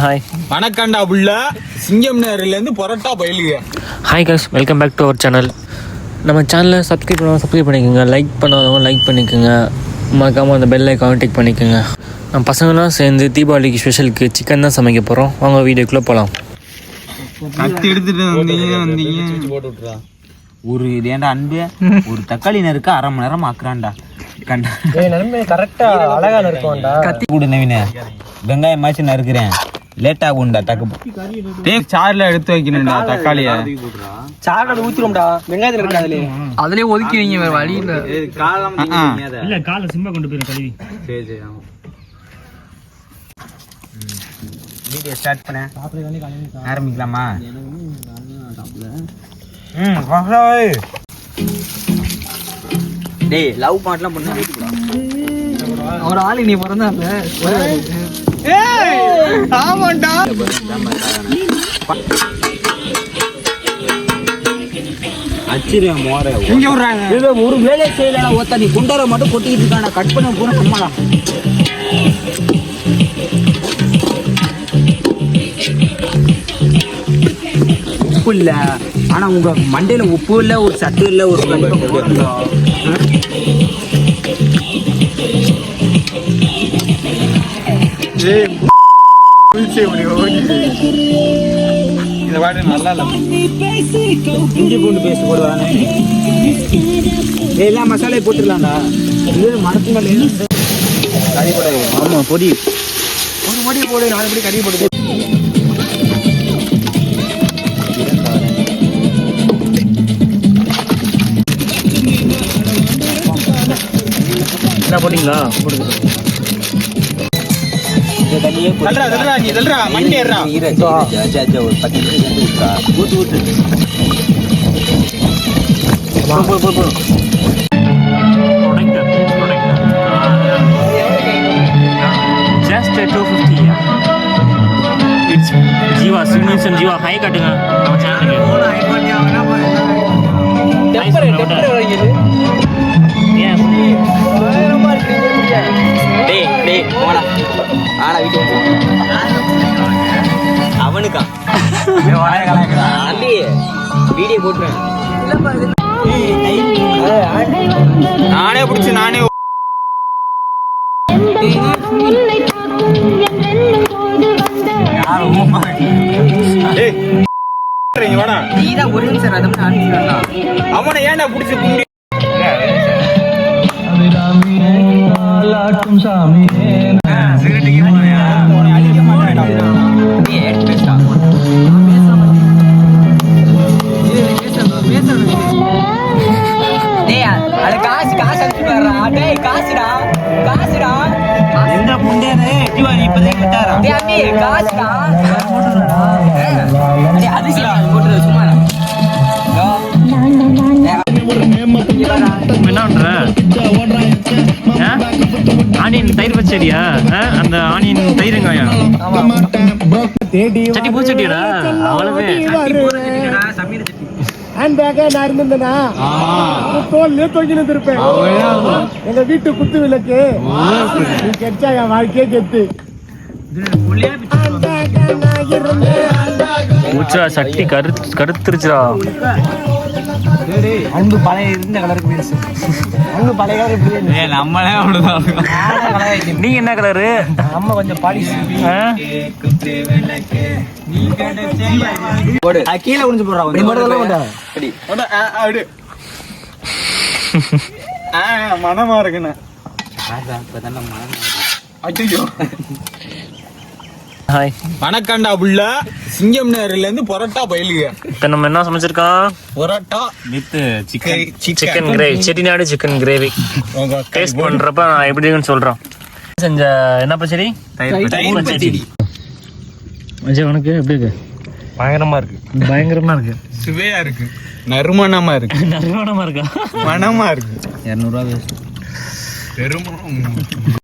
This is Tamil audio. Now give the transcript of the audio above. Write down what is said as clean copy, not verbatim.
ஹாய் வணக்கண்டா புள்ள சிங்கம் நேரிலேருந்து பரோட்டா பயிலுங்க. Hi guys, welcome back to our channel. நம்ம சேனலை சப்ஸ்கிரைப் பண்ணிக்கோங்க, லைக் பண்ணாதவங்க லைக் பண்ணிக்கோங்க, மறக்காமல் அந்த பெல் ஐக்கானை டிக் பண்ணிக்கோங்க. நம்ம பசங்களாம் சேர்ந்து தீபாவளிக்கு ஸ்பெஷலுக்கு சிக்கன் தான் சமைக்க போகிறோம். வாங்க வீடியோக்குள்ளே போகலாம். கத்தி எடுத்துட்டு வந்தீங்க போட்டு விட்டுறா. ஒரு இது ஏன்டா அன்பு ஒரு தக்காளி நறுக்க 1/2 மணி நேரம் ஆக்குறான்டா. கரெக்டா அழகா இருக்கும்டா. கத்தி கூட நவீன வெங்காயம் மாச்சு நறுக்கிறேன், லேட் ஆகும்டா. டேக் சார்ல எடுத்து வைக்கணும்டா. தக்காளியை சார்ல ஊத்திரோம்டா, வெங்காயத்துல இருக்கு அதுலயே ஒதுக்கி வைங்க, வேற வழி இல்ல. இல்ல காலை சிம்பா கொண்டு போயிரு கழுவி. சரி சரி வீடியோ ஸ்டார்ட் பண்ண ஆரம்பிக்கலாமா? டேய் லவ் பாட்லாம் பண்ண ஒரு ஆளு நீ பிறந்தாங்க. ஆமாண்டா. அச்சிரியம் மோர இங்க விடுறாங்க. ஒரு வேலை செய்யலடா. ஒத்த நீ குண்டார மட்டும் கொட்டிக்கிட்டு இருக்கானே. கட் பண்ண பூரா அம்மாடா. உப்பு இல்ல, ஆனா உங்க மண்டையில உப்பு இல்ல, ஒரு சத்து இல்ல, ஒரு இந்த வாட்டி நல்லா இல்ல. இஞ்சி பூண்டு பேஸ்ட் போடுவானே. எல்லா மசாலையும் போட்டுடலாம்டா. இது மரத்து மேலே கறி போட. ஆமா பொடி ஒரு பொடி போடு, 4 பொடி கறி போடு. என்ன போட்டீங்களா? போடுங்க. ஒரு 10 நிமிஷம் ஊத்து. Just 250. It's Jeeva signature Jeeva high காட்டுங்க நம்ம சேனலுக்கு. அவனுக்கா வீடியோ போட்டுறேன். நானே பிடிச்சி நானே அவனை ஏன்டா பிடிச்சி குண்டி எந்த புண்டே தீவாளி இப்பதே விட்டாரா? என்ன பண்ற? ஆனியன் தயிர் பச்சடியா? அந்த ஆனியன் தயிர் வெங்காயம் சட்டி பூச்சட்டியடா. அவ்வளவு எங்க வீட்டு குத்து விளக்கு கெச்சா என் வாழ்க்கையே கெத்து. பூச்சா சட்டி கருத்துருச்சுடா. அன்பு பழைய இருந்த கலருக்கு மீன்ஸ் அன்பு பழைய கலர். நம்மளே அப்படிதான். நீ என்ன கலரு? நம்ம கொஞ்சம் பாலிஷ் கீழே குடிஞ்சு போடுறான். மனமா இருக்குண்ணே. ஐயோ ஹாய் வணக்கண்டா புள்ள சிங்கம் நேரிலேருந்து பரோட்டா பயிலுங்க. இப்போ நம்ம என்ன சமைச்சிருக்கோம்? Parotta with chicken gravy, Chettinad chicken gravy. Taste பண்றப்ப நான் எப்படி இருக்குன்னு சொல்றேன். செஞ்ச என்ன பச்சடி? தயிர் பச்சடி. அஜய் உனக்கு எப்படி இருக்கு? பயங்கரமா இருக்கு. பயங்கரமா இருக்கு. சுவையா இருக்கு, நறுமணமா இருக்கு, நறுமணமா இருக்கா? மனமா இருக்கு. 200 ரூபா பெருமா